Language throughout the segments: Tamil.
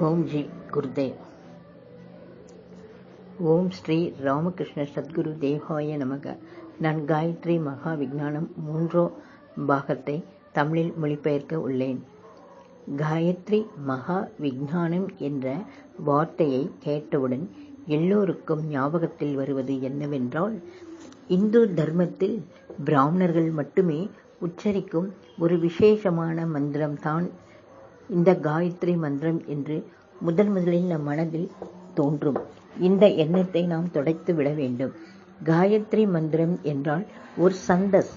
ஓம் ஜி குருதேவ். ஓம் ஸ்ரீ ராமகிருஷ்ண சத்குரு தேவாய நமக. நான் காயத்ரி மகா விஞ்ஞானம் 3 பாகத்தை தமிழில் மொழிபெயர்க்க உள்ளேன். காயத்ரி மகா விஞ்ஞானம் என்ற வார்த்தையை கேட்டவுடன் எல்லோருக்கும் ஞாபகத்தில் வருவது என்னவென்றால், இந்து தர்மத்தில் பிராமணர்கள் மட்டுமே உச்சரிக்கும் ஒரு விசேஷமான மந்திரம்தான் இந்த காயத்ரி மந்திரம் என்று முதலில் நம் மனதில் தோன்றும். இந்த எண்ணத்தை நாம் துடைத்து விட வேண்டும். காயத்ரி மந்திரம் என்றால் ஒரு சந்தஸ்.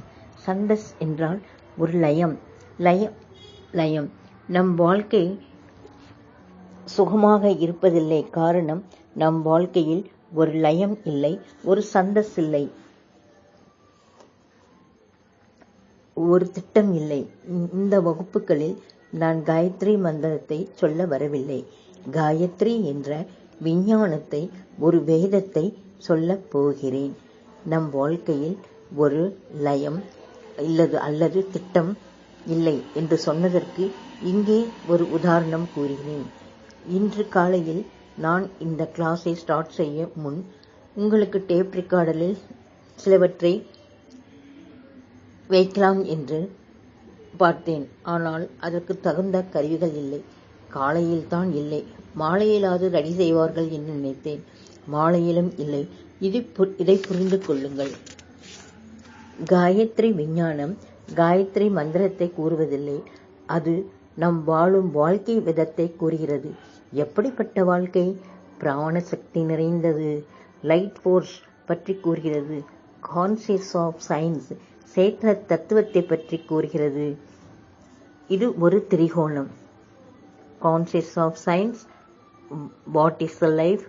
சந்தஸ் என்றால் ஒரு லயம். லயம். நம் வாழ்க்கை சுகமாக இருப்பதில்லை. காரணம், நம் வாழ்க்கையில் ஒரு லயம் இல்லை, ஒரு சந்தஸ் இல்லை, ஒரு திட்டம் இல்லை. இந்த வகுப்புகளில் நான் காயத்ரி மந்திரத்தை சொல்ல வரவில்லை. காயத்ரி என்ற விஞ்ஞானத்தை, ஒரு வேதத்தை சொல்லப் போகிறேன். நம் வாழ்க்கையில் ஒரு லயம் அல்லது திட்டம் இல்லை என்று சொன்னதற்கு இங்கே ஒரு உதாரணம் கூறுகிறேன். இன்று காலையில் நான் இந்த கிளாஸை ஸ்டார்ட் செய்ய முன் உங்களுக்கு டேப் ரெக்கார்டரில் சிலவற்றை வைக்கலாம் என்று பார்த்தேன். ஆனால் அதற்கு தகுந்த கருவிகள் இல்லை. காலையில் தான் இல்லை, மாலையிலாவது ரெடி செய்வார்கள் என்று நினைத்தேன். மாலையிலும் இல்லை. இதை புரிந்து கொள்ளுங்கள். காயத்ரி விஞ்ஞானம் காயத்ரி மந்திரத்தை கூறுவதில்லை. அது நம் வாழும் வாழ்க்கை விதத்தை கூறுகிறது. எப்படிப்பட்ட வாழ்க்கை? பிராண சக்தி நிறைந்தது. லைட் ஃபோர்ஸ் பற்றி கூறுகிறது. கான்சியஸ் ஆஃப் சயின்ஸ், சேத்திர தத்துவத்தை பற்றி கூறுகிறது. இது ஒரு திரிகோணம். Conscious of science, what is the life,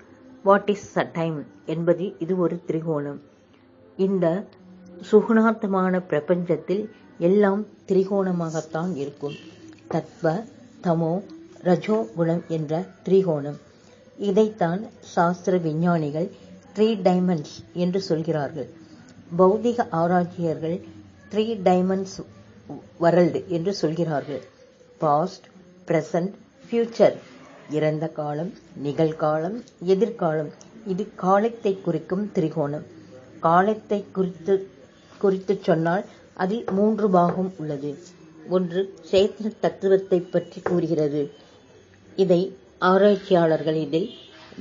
what is the time என்பது இது ஒரு திரிகோணம். இந்த சுகுணார்த்தமான பிரபஞ்சத்தில் எல்லாம் திரிகோணமாகத்தான் இருக்கும். தத்வ, தமோ, ரஜோ குணம் என்ற திரிகோணம். இதைத்தான் சாஸ்திர விஞ்ஞானிகள் 3 டைமண்ட்ஸ் என்று சொல்கிறார்கள். பௌதிக ஆராய்ச்சியர்கள் 3 டைமண்ட்ஸ் வேர்ல்ட் என்று சொல்கிறார்கள். Past, present, future. இறந்த காலம், நிகழ்காலம், எதிர்காலம். இது காலத்தை குறிக்கும் திரிகோணம். காலத்தை குறித்து சொன்னால் அதில் 3 பாகம் உள்ளது. ஒன்று சேத்திர தத்துவத்தை பற்றி கூறுகிறது. இதை ஆராய்ச்சியாளர்கள் இதில்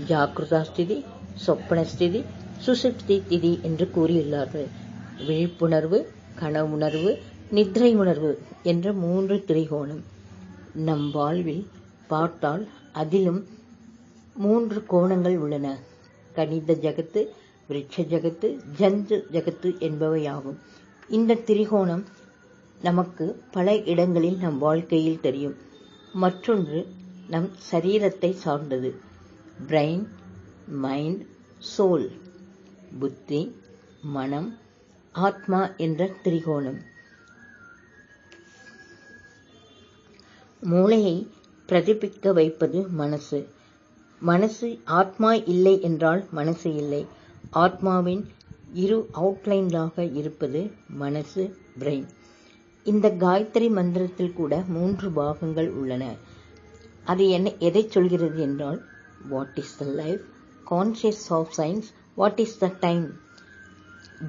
ஜாகிருதா ஸ்திதி, சொப்பன ஸ்திதி, சுசுப்தி ஸ்திதி என்று கூறியுள்ளார்கள். விழிப்புணர்வு, கனவுணர்வு, நித்ரை உணர்வு என்ற 3 திரிகோணம். நம் வாழ்வில் பார்த்தால் அதிலும் 3 கோணங்கள் உள்ளன. கணித ஜகத்து, விருட்ச ஜகத்து, ஜந்து ஜகத்து என்பவையாகும். இந்த திரிகோணம் நமக்கு பல இடங்களில் நம் வாழ்க்கையில் தெரியும். மற்றொன்று நம் சரீரத்தை சார்ந்தது. Brain, mind, soul. புத்தி, மனம், ஆத்மா என்ற திரிகோணம். மூளையை பிரதிபிக்க வைப்பது மனசு. மனசு, ஆத்மா இல்லை என்றால் மனசு இல்லை. ஆத்மாவின் 2 அவுட்லைன்களாக இருப்பது மனசு, பிரெயின். இந்த காயத்ரி மந்திரத்தில் கூட 3 பாகங்கள் உள்ளன. அது எதை சொல்கிறது என்றால், what is the life, conscious of science, what is the time.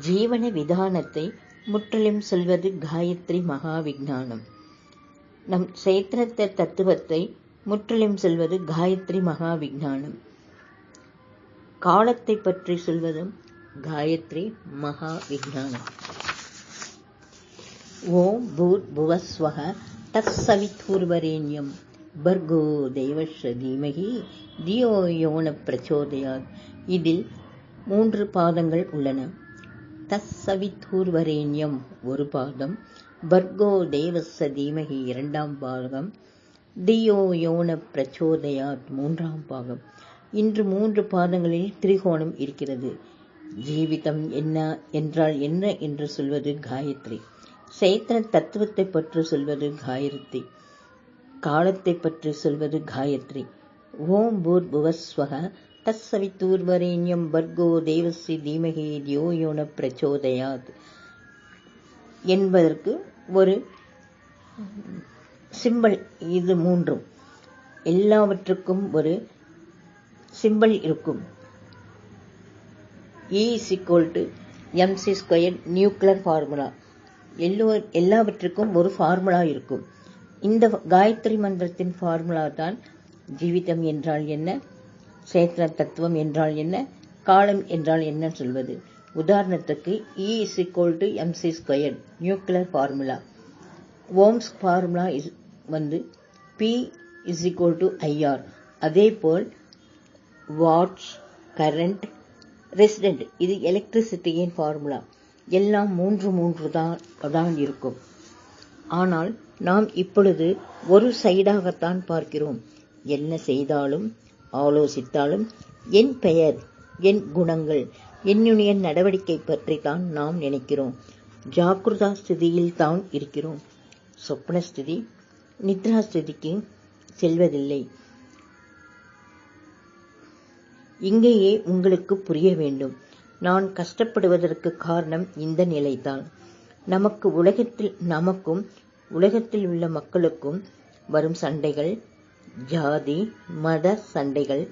ஜீவன விதானத்தை முற்றிலும் சொல்வது காயத்ரி மகா விஞ்ஞானம். நம் சேத்திர தத்துவத்தை முற்றிலும் சொல்வது காயத்ரி மகா விஞ்ஞானம். காலத்தை பற்றி சொல்வதும் காயத்ரி மகா விஞ்ஞானம். ஓம் பூர் புவஸ்வஹ தத்சவிதுர்வரேண்யம் பர்கோ தேவஸ்ய தீமஹி தியோ யோன பிரச்சோதயாத். இதில் 3 பாதங்கள் உள்ளன. தத்சவிதுர்வரேண்யம் ஒரு பாதம், பர்கோ தேவஸ்ய தீமஹி 2ஆம் பாகம், தியோ யோன பிரச்சோதயாத் 3ஆம் பாகம். இன்று 3 பாதங்களில் திரிகோணம் இருக்கிறது. ஜீவிதம் என்றால் என்ன என்று சொல்வது காயத்ரி. சேத்திர தத்துவத்தை பற்றி சொல்வது காயத்ரி. காலத்தை பற்றி சொல்வது காயத்ரி. ஓம் பூர் புவஸ்வஹ தத்சவிதுர்வரேண்யம் பர்கோ தேவஸ்ய தீமஹி தியோ யோன பிரச்சோதயாத் என்பதற்கு ஒரு சிம்பல். இது 3. எல்லாவற்றுக்கும் ஒரு சிம்பல் இருக்கும். E=mc² nuclear formula. எல்லாவற்றுக்கும் ஒரு ஃபார்முலா இருக்கும். இந்த காயத்ரி மந்திரத்தின் ஃபார்முலா தான் ஜீவிதம் என்றால் என்ன, சேத்தன தத்துவம் என்றால் என்ன, காலம் என்றால் என்ன சொல்வது. உதாரணத்துக்கு E=mc² nuclear formula. Ohms formula P=IR. அதேபோல் வாட்ஸ், கரண்ட், ரெசிஸ்டன்ட் இது எலக்ட்ரிசிட்டியின் ஃபார்முலா. எல்லாம் 3 தான் இருக்கும். ஆனால் நாம் இப்பொழுது ஒரு சைடாகத்தான் பார்க்கிறோம். என்ன செய்தாலும் ஆலோசித்தாலும் என் பெயர், என் குணங்கள், என்னுடைய நடவடிக்கை பற்றி தான் நாம் நினைக்கிறோம். ஜாக்கிரதா ஸ்திதியில் தான் இருக்கிறோம். சொப்னஸ்திதி, நித்ரா ஸ்திதிக்கு செல்வதில்லை. இங்கேயே உங்களுக்கு புரிய வேண்டும். நான் கஷ்டப்படுவதற்கு காரணம் இந்த நிலைதான். நமக்கும் உலகத்தில் உள்ள மக்களுக்கும் வரும் சண்டைகள், ஜாதி மத சண்டைகள்,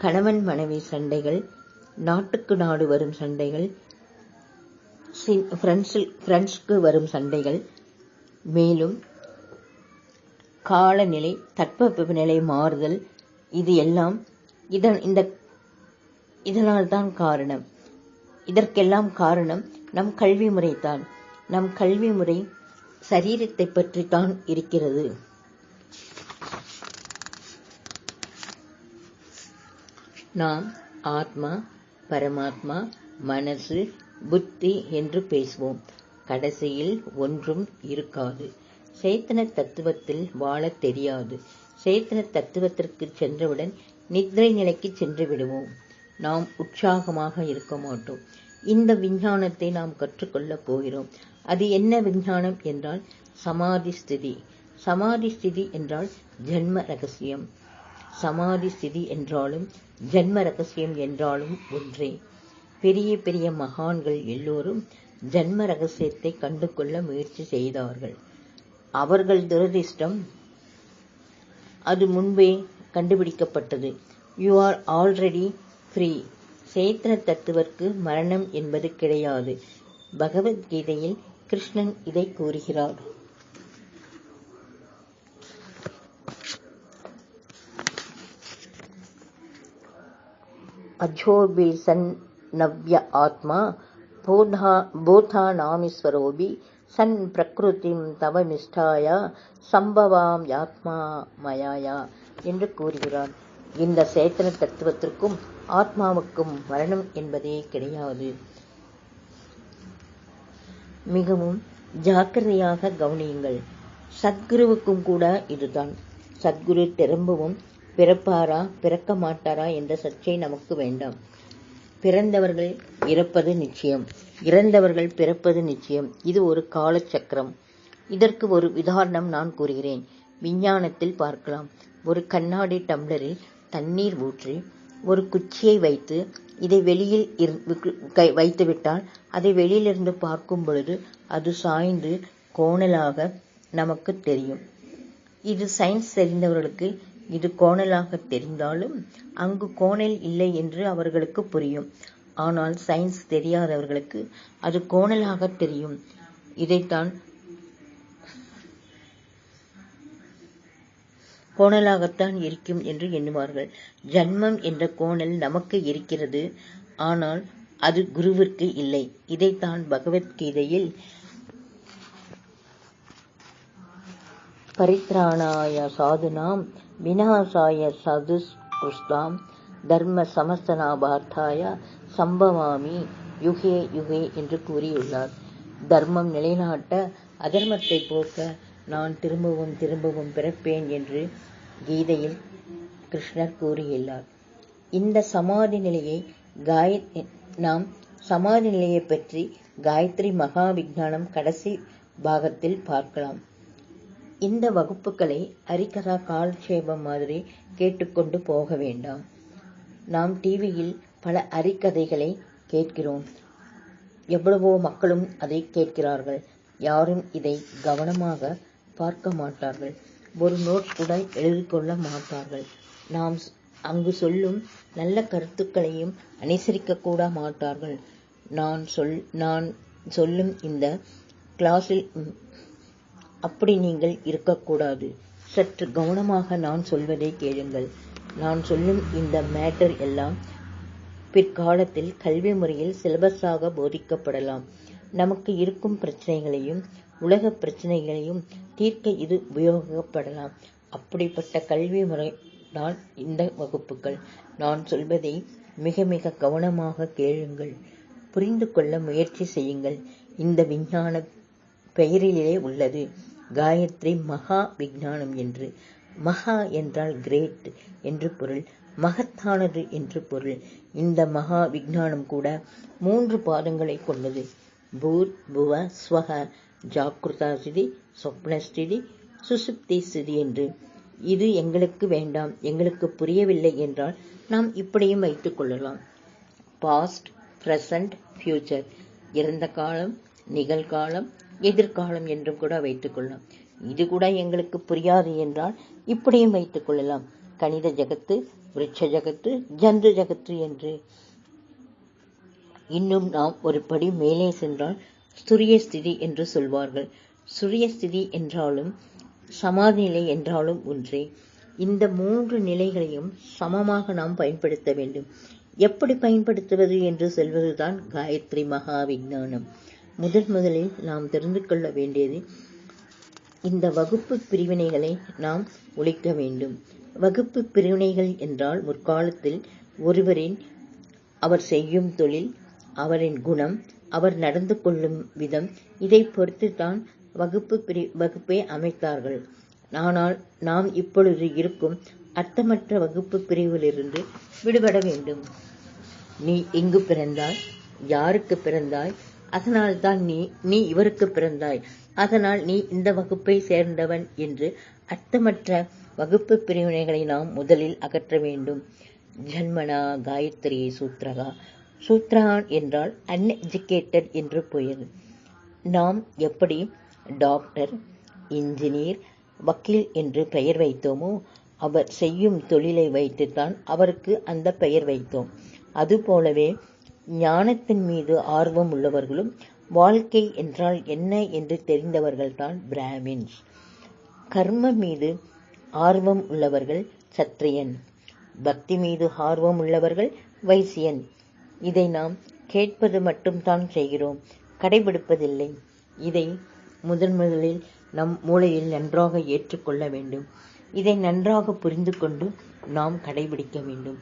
கணவன் மனைவி சண்டைகள், நாட்டுக்கு நாடு வரும் சண்டைகள், ஃப்ரெண்ட்ஸ்க்கு வரும் சண்டைகள், மேலும் காலநிலை, தட்பவெப்பநிலை மாறுதல், இது எல்லாம் இதனால்தான் காரணம். இதற்கெல்லாம் காரணம் நம் கல்வி முறைதான். நம் கல்வி முறை சரீரத்தை பற்றி தான் இருக்கிறது. நாம் ஆத்மா, பரமாத்மா, மனசு, புத்தி என்று பேசுவோம். கடைசியில் ஒன்றும் இருக்காது. சேத்தன தத்துவத்தில் வாழத் தெரியாது. சேத்தன தத்துவத்திற்கு சென்றவுடன் நித்ரை நிலைக்கு சென்று விடுவோம். நாம் உற்சாகமாக இருக்க மாட்டோம். இந்த விஞ்ஞானத்தை நாம் கற்றுக்கொள்ளப் போகிறோம். அது என்ன விஞ்ஞானம் என்றால் சமாதி ஸ்திதி. சமாதி ஸ்திதி என்றால் ஜன்ம ரகசியம். சமாதி ஸ்திதி என்றாலும் ஜன்ம ரகசியம் என்றாலும் ஒன்றே. பெரிய பெரிய மகான்கள் எல்லோரும் ஜன்ம ரகசியத்தை கண்டு கொள்ள முயற்சி செய்தார்கள். அவர்கள் துரதிர்ஷ்டம், அது முன்பே கண்டுபிடிக்கப்பட்டது. You are already free. சேத்தன தத்துவருக்கு மரணம் என்பது கிடையாது. பகவத்கீதையில் கிருஷ்ணன் இதை கூறுகிறார். அஜோபி சன் நவ்ய ஆத்மா போதா நாமீஸ்வரோபி சன் பிரகிருதிம் தவமிஷ்டாயா சம்பவாம் யாத்மா மயாயா என்று கூறுகிறார். இந்த சேத்தன தத்துவத்திற்கும் ஆத்மாவுக்கும் மரணம் என்பதே கிடையாது. மிகவும் ஜாக்கிரதையாக கவனியுங்கள். சத்குருவுக்கும் கூட இதுதான். சத்குரு திரும்பவும் பிறப்பாரா பிறக்க மாட்டாரா என்ற சர்ச்சை நமக்கு வேண்டாம். பிறந்தவர்கள் இறப்பது நிச்சயம், இறந்தவர்கள் பிறப்பது நிச்சயம். இது ஒரு காலச்சக்கரம். இதற்கு ஒரு உதாரணம் நான் கூறுகிறேன். விஞ்ஞானத்தில் பார்க்கலாம். ஒரு கண்ணாடி டம்ளரில் தண்ணீர் ஊற்றி ஒரு குச்சியை வைத்து இதை வெளியில் வைத்துவிட்டால் அதை வெளியிலிருந்து பார்க்கும் பொழுது அது சாய்ந்து கோணலாக நமக்கு தெரியும். இது சயின்ஸ் தெரிந்தவர்களுக்கு இது கோணலாக தெரிந்தாலும் அங்கு கோணல் இல்லை என்று அவர்களுக்கு புரியும். ஆனால் சயின்ஸ் தெரியாதவர்களுக்கு அது கோணலாக தெரியும். இதைத்தான் கோணலாகத்தான் இருக்கும் என்று எண்ணுவார்கள். ஜன்மம் என்ற கோணல் நமக்கு இருக்கிறது, ஆனால் அது குருவிற்கு இல்லை. இதைத்தான் பகவத்கீதையில் பரித்ராணாய சாதுனாம் விநாசாய சதுஷ்கிருதாம் தர்ம சமஸ்தனாபார்த்தாய சம்பவாமி யுகே யுகே என்று கூறியுள்ளார். தர்மம் நிலைநாட்ட, அதர்மத்தை போக்க நான் திரும்பவும் திரும்பவும் பிறப்பேன் என்று கீதையில் கிருஷ்ணர் கூறியுள்ளார். இந்த சமாதி நிலையை நாம் சமாதி நிலையை பற்றி காயத்ரி மகா விஞ்ஞானம் கடைசி பாகத்தில் பார்க்கலாம். இந்த வகுப்புகளை அரிகதா காலட்சேபம் மாதிரி கேட்டுக்கொண்டு போக வேண்டாம். நாம் டிவியில் பல அரிக்கதைகளை கேட்கிறோம். எவ்வளவோ மக்களும் அதை கேட்கிறார்கள். யாரும் இதை கவனமாக பார்க்க மாட்டார்கள். ஒரு நோட் கூட எழுதிக்கொள்ள மாட்டார்கள். நாம் அங்கு சொல்லும் நல்ல கருத்துக்களையும் அனுசரிக்கக்கூட மாட்டார்கள். நான் சொல்லும் இந்த கிளாஸில் அப்படி நீங்கள் இருக்கக்கூடாது. சற்று கவனமாக நான் சொல்வதை கேளுங்கள். நான் சொல்லும் இந்த மேட்டர் எல்லாம் பிற்காலத்தில் கல்வி முறையில் சிலபஸாக போதிக்கப்படலாம். நமக்கு இருக்கும் பிரச்சனைகளையும் உலக பிரச்சனைகளையும் தீர்க்க இது உபயோகப்படலாம். அப்படிப்பட்ட கல்வி முறை தான் இந்த வகுப்புகள். நான் சொல்வதை மிக மிக கவனமாக கேளுங்கள். புரிந்து கொள்ள முயற்சி செய்யுங்கள். இந்த விஞ்ஞான பெயரிலே உள்ளது காயத்ரி மகா விஞ்ஞானம் என்று. மகா என்றால் கிரேட் என்று பொருள், மகத்தானது என்று பொருள். இந்த மகா விஞ்ஞானம் கூட 3 பாதங்களை கொண்டது. பூர் புவ ஸ்வஹ, ஜாக்ருதா ஸ்திதி, சொப்ன ஸ்திதி, சுசுப்தி ஸ்திதி என்று. இது எங்களுக்கு வேண்டாம், எங்களுக்கு புரியவில்லை என்றால் நாம் இப்படியும் வைத்துக் கொள்ளலாம். பாஸ்ட், பிரசன்ட், ஃபியூச்சர், இறந்த காலம், நிகழ்காலம், எதிர்காலம் என்றும் கூட வைத்துக் கொள்ளலாம். இது கூட எங்களுக்கு புரியாது என்றால் இப்படியும் வைத்துக் கொள்ளலாம். கணித ஜகத்து, விருட்ச ஜகத்து, ஜந்து ஜகத்து என்று. இன்னும் நாம் ஒரு படி மேலே சென்றால் சூரிய ஸ்திதி என்று சொல்வார்கள். சூரிய ஸ்திதி என்றாலும் சமாதி நிலை என்றாலும் ஒன்றே. இந்த 3 நிலைகளையும் சமமாக நாம் பயன்படுத்த வேண்டும். எப்படி பயன்படுத்துவது என்று சொல்வதுதான் காயத்ரி மகா விஞ்ஞானம். முதலில் நாம் தெரிந்து கொள்ள வேண்டியது, இந்த வகுப்பு பிரிவினைகளை நாம் ஒழிக்க வேண்டும். வகுப்பு பிரிவினைகள் என்றால் முற்காலத்தில் ஒருவரின் அவர் செய்யும் தொழில், அவரின் குணம், அவர் நடந்து கொள்ளும் விதம், இதை பொறுத்துத்தான் வகுப்பை அமைத்தார்கள். ஆனால் நாம் இப்பொழுது இருக்கும் அர்த்தமற்ற வகுப்பு பிரிவிலிருந்து விடுபட வேண்டும். நீ எங்கு பிறந்தாய், யாருக்கு பிறந்தாய், அதனால் தான் நீ இவருக்கு பிறந்தாய், அதனால் நீ இந்த வகுப்பை சேர்ந்தவன் என்று அர்த்தமற்ற வகுப்பு பிரிவினைகளை நாம் முதலில் அகற்ற வேண்டும். ஜன்மனா காயத்ரி சூத்ரகா. சூத்ரகான் என்றால் அன்எஜுகேட்டட் என்று பெயர். நாம் எப்படி டாக்டர், இன்ஜினியர், வக்கீல் என்று பெயர் வைத்தோமோ, அவர் செய்யும் தொழிலை வைத்துத்தான் அவருக்கு அந்த பெயர் வைத்தோம். அதுபோலவே ஞானத்தின் மீது ஆர்வம் உள்ளவர்களும் வாழ்க்கை என்றால் என்ன என்று தெரிந்தவர்கள்தான் பிராமின்ஸ். கர்ம மீது ஆர்வம் உள்ளவர்கள் சத்திரியன், பக்தி மீது ஆர்வம் உள்ளவர்கள் வைசியன். இதை நாம் கேட்பது மட்டும்தான் செய்கிறோம், கடைபிடிப்பதில்லை. இதை முதலில் நம் மூளையில் நன்றாக ஏற்றுக்கொள்ள வேண்டும். இதை நன்றாக புரிந்து கொண்டு நாம் கடைபிடிக்க வேண்டும்.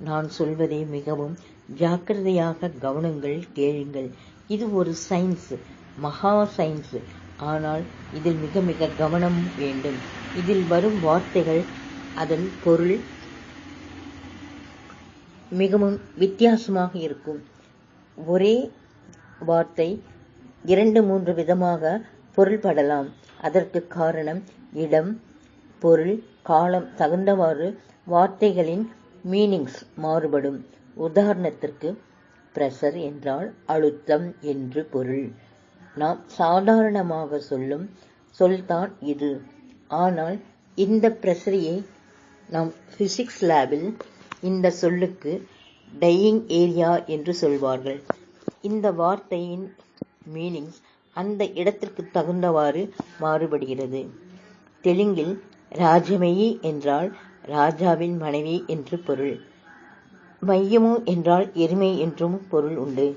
நான் சொல்வதை மிகவும் ஜாக்கிரதையாக கவனங்கள் கேளுங்கள். இது ஒரு சயின்ஸ், மகா சயின்ஸ். ஆனால் இதில் மிக மிக கவனம் வேண்டும். இதில் வரும் வார்த்தைகள், அதன் பொருள் மிகவும் வித்தியாசமாக இருக்கும். ஒரே வார்த்தை 2-3 விதமாக பொருள்படலாம். அதற்கு காரணம் இடம், பொருள், காலம் தகுந்தவாறு வார்த்தைகளின் மீனிங்ஸ் மாறுபடும். உதாரணத்திற்கு பிரஷர் என்றால் அழுத்தம் என்று பொருள். நாம் சாதாரணமாக சொல்லும் சொல்தான் இது. ஆனால் இந்த பிரஷரையை நாம் பிசிக்ஸ் லேபில் இந்த சொல்லுக்கு டையிங் ஏரியா என்று சொல்வார்கள். இந்த வார்த்தையின் மீனிங்ஸ் அந்த இடத்திற்கு தகுந்தவாறு மாறுபடுகிறது. தெலுங்கில் ராஜமயி என்றால் ராஜாவின் மனைவி என்று பொருள். மையமு என்றால் எருமை என்றும் பொருள் உண்டு.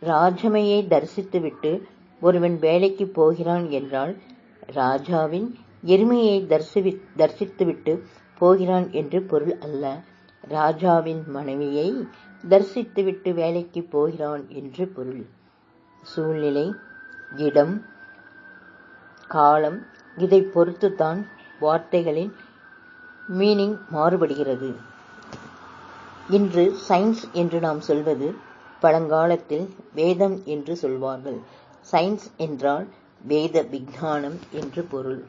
ராஜமையை தரிசித்துவிட்டு ஒருவன் வேலைக்கு போகிறான் என்றால் ராஜாவின் எருமையை தரிசித்துவிட்டு போகிறான் என்று பொருள் அல்ல. ராஜாவின் மனைவியை தரிசித்துவிட்டு வேலைக்கு போகிறான் என்று பொருள். சூழ்நிலை, இடம், காலம் இதை பொறுத்துத்தான் வார்த்தைகளின் மீனிங் மாறுபடுகிறது. இன்று சயின்ஸ் என்று நாம் சொல்வது பழங்காலத்தில் வேதம் என்று சொல்வார்கள். சயின்ஸ் என்றால் வேத விஞ்ஞானம் என்று பொருள்.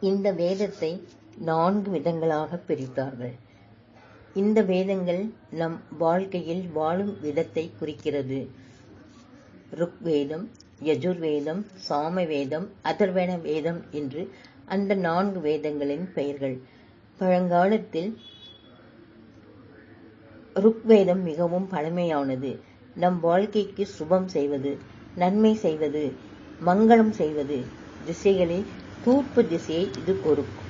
இந்த வேதத்தை 4 விதங்களாக பிரித்தார்கள். இந்த வேதங்கள் நம் வாழ்க்கையில் வாழும் விதத்தை குறிக்கிறது. ருக்வேதம், யஜுர்வேதம், சாமவேதம், அதர்வண வேதம் என்று அந்த 4 வேதங்களின் பெயர்கள். பழங்காலத்தில் ருக்வேதம் மிகவும் பழமையானது. நம் வாழ்க்கைக்கு சுபம் செய்வது, நன்மை செய்வது, மங்களம் செய்வது திசைகளில் தூர்ப்பு திசையை இது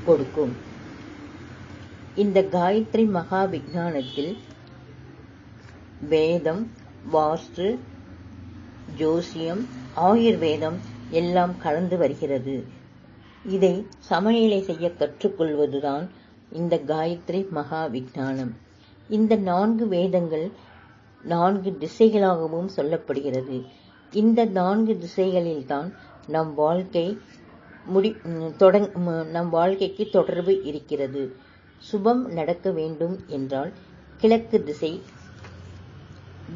கொடுக்கும். இந்த காயத்ரி மகா விஞ்ஞானத்தில் வேதம், வாஸ்து, ஜோசியம், ஆயுர்வேதம் எல்லாம் கலந்து வருகிறது. இதை சமநிலை செய்ய கற்றுக்கொள்வதுதான் இந்த காயத்ரி மகா விஞ்ஞானம். இந்த 4 வேதங்கள் 4 திசைகளாகவும் சொல்லப்படுகிறது. இந்த 4 திசைகளில்தான் நம் வாழ்க்கைக்கு தொடர்பு இருக்கிறது. சுபம் நடக்க வேண்டும் என்றால் கிழக்கு திசை,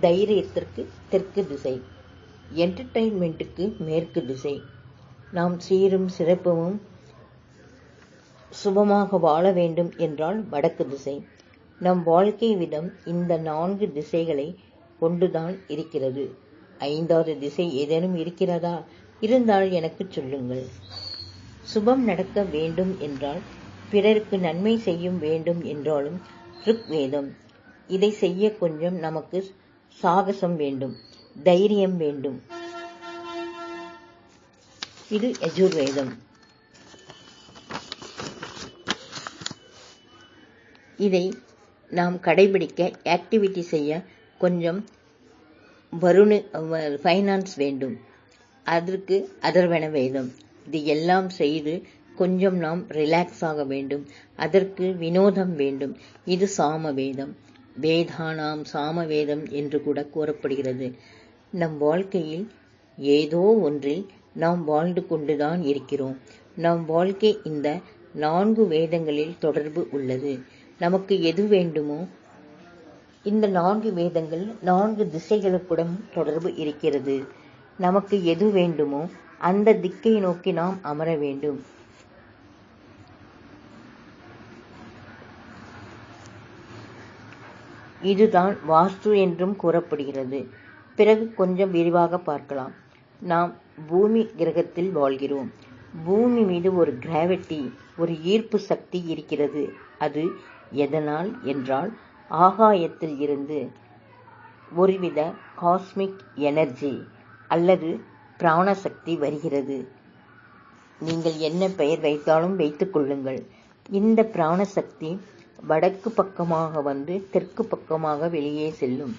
தைரியத்திற்கு தெற்கு திசை, என்டர்டெயின்மெண்ட்டுக்கு மேற்கு திசை, நாம் சீரும் சிறப்பும் சுபமாக வாழ வேண்டும் என்றால் வடக்கு திசை. நம் வாழ்க்கை விதம் இந்த 4 திசைகளை கொண்டுதான் இருக்கிறது. 5வது திசை ஏதேனும் இருக்கிறதா? இருந்தால் எனக்கு சொல்லுங்கள். சுபம் நடக்க வேண்டும் என்றால், பிறருக்கு நன்மை செய்யும் வேண்டும் என்றாலும் ருக்வேதம். இதை செய்ய கொஞ்சம் நமக்கு சாகசம் வேண்டும், தைரியம் வேண்டும். இது யஜுர்வேதம். இதை நாம் கடைபிடிக்க, ஆக்டிவிட்டி செய்ய கொஞ்சம் ஃபைனான்ஸ் வேண்டும். அதற்கு அதர்வண வேதம். இது எல்லாம் செய்து கொஞ்சம் நாம் ரிலாக்ஸ் ஆக வேண்டும். அதற்கு வினோதம் வேண்டும். இது சாமவேதம். வேதானாம் சாமவேதம் என்று கூட கூறப்படுகிறது. நம் வாழ்க்கையில் ஏதோ ஒன்றில் நாம் வாழ்ந்து கொண்டுதான் இருக்கிறோம். நம் வாழ்க்கை இந்த 4 வேதங்களில் தொடர்பு உள்ளது. நமக்கு எது வேண்டுமோ, இந்த 4 வேதங்கள் 4 திசைகளுடன் தொடர்பு இருக்கிறது. நமக்கு எது வேண்டுமோ அந்த திக்கை நோக்கி நாம் அமர வேண்டும். இதுதான் வாஸ்து என்றும் கூறப்படுகிறது. பிறகு கொஞ்சம் விரிவாக பார்க்கலாம். நாம் பூமி கிரகத்தில் வாழ்கிறோம். பூமி மீது ஒரு கிராவிட்டி, ஒரு ஈர்ப்பு சக்தி இருக்கிறது. அது எதனால் என்றால், ஆகாயத்தில் இருந்து ஒருவித காஸ்மிக் எனர்ஜி அல்லது பிராணசக்தி வருகிறது. நீங்கள் என்ன பெயர் வைத்தாலும் வைத்துக் கொள்ளுங்கள். இந்த பிராணசக்தி வடக்கு பக்கமாக வந்து தெற்கு பக்கமாக வெளியே செல்லும்.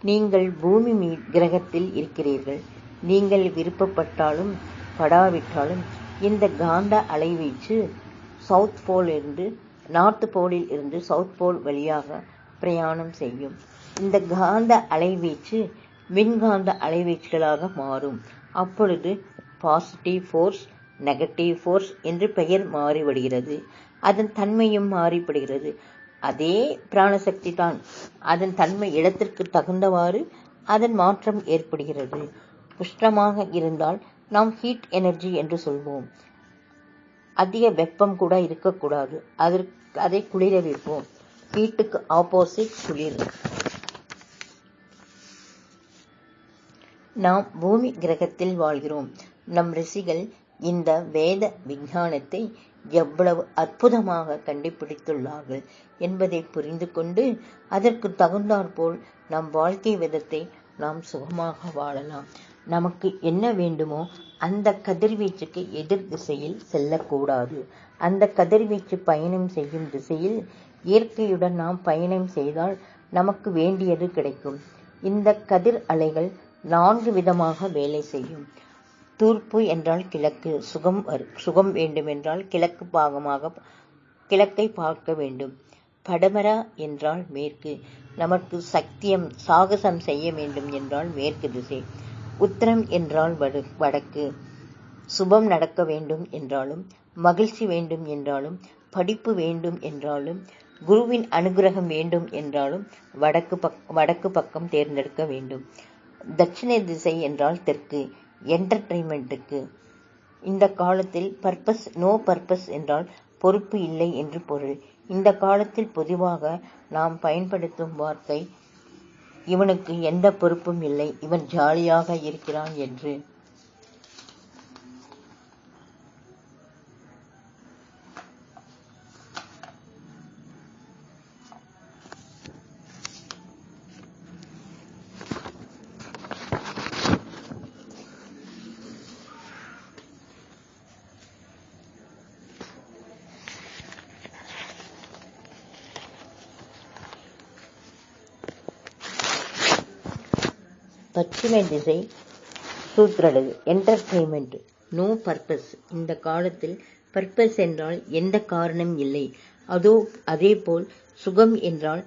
நீங்கள் பூமி கிரகத்தில் இருக்கிறீர்கள். நீங்கள் விருப்பப்பட்டாலும் படாவிட்டாலும் இந்த காந்த அலைவீச்சு நார்த் போலில் இருந்து சவுத் போல் வழியாக பிரயாணம் செய்யும். இந்த காந்த அலைவீச்சு மின்காந்த அலைவீச்சுகளாக மாறும். அப்பொழுது பாசிட்டிவ் ஃபோர்ஸ், நெகட்டிவ் ஃபோர்ஸ் என்று பெயர் மாறிவிடுகிறது. அதன் தன்மையும் மாறிவிடுகிறது. அதே பிராணசக்தி தான். அதன் தன்மை இடத்திற்கு தகுந்தவாறு அதன் மாற்றம் ஏற்படுகிறது. உஷ்ணமாக இருந்தால் நாம் ஹீட் எனர்ஜி என்று சொல்வோம். அதிக வெப்பம் கூட இருக்கக்கூடாது. அதை குளிர வைப்போம். ஹீட்டுக்கு ஆப்போசிட் குளிர். நாம் பூமி கிரகத்தில் வாழ்கிறோம். நம் ரிஷிகள் இந்த வேத விஞ்ஞானத்தை எவ்வளவு அற்புதமாக கண்டுபிடித்துள்ளார்கள் என்பதை புரிந்து கொண்டு அதற்கு தகுந்தாற்போல் நம் வாழ்க்கை விதத்தை நாம் சுகமாக வாழலாம். நமக்கு என்ன வேண்டுமோ அந்த கதிர்வீச்சுக்கு எதிர் திசையில் செல்லக்கூடாது. அந்த கதிர்வீச்சு பயணம் செய்யும் திசையில் இயற்கையுடன் நாம் பயணம் செய்தால் நமக்கு வேண்டியது கிடைக்கும். இந்த கதிர் அலைகள் 4 விதமாக வேலை செய்யும். தூர்ப்பு என்றால் கிழக்கு, சுகம் வேண்டுமென்றால் கிழக்கை பார்க்க வேண்டும். படமரா என்றால் மேற்கு, நமக்கு சாகசம் செய்ய வேண்டும் என்றால் மேற்கு திசை. உத்தரம் என்றால் வடக்கு, சுபம் நடக்க வேண்டும் என்றாலும், மகிழ்ச்சி வேண்டும் என்றாலும், படிப்பு வேண்டும் என்றாலும், குருவின் அனுகிரகம் வேண்டும் என்றாலும் வடக்கு பக்கம் தேர்ந்தெடுக்க வேண்டும். தட்சிண திசை என்றால் தெற்கு, என்டர்டெயின்மெண்ட்டுக்கு. இந்த காலத்தில் நோ பர்பஸ் என்றால் பொறுப்பு இல்லை என்று பொருள். இந்த காலத்தில் பொதுவாக நாம் பயன்படுத்தும் வார்த்தை, இவனுக்கு எந்த பொறுப்பும் இல்லை, இவன் ஜாலியாக இருக்கிறான் என்று. பச்சிமை திசை சூத்திரடு. Entertainment, no purpose. இந்த காலத்தில் பர்பஸ் என்றால் எந்த காரணம் இல்லை. அதேபோல் சுகம் என்றால்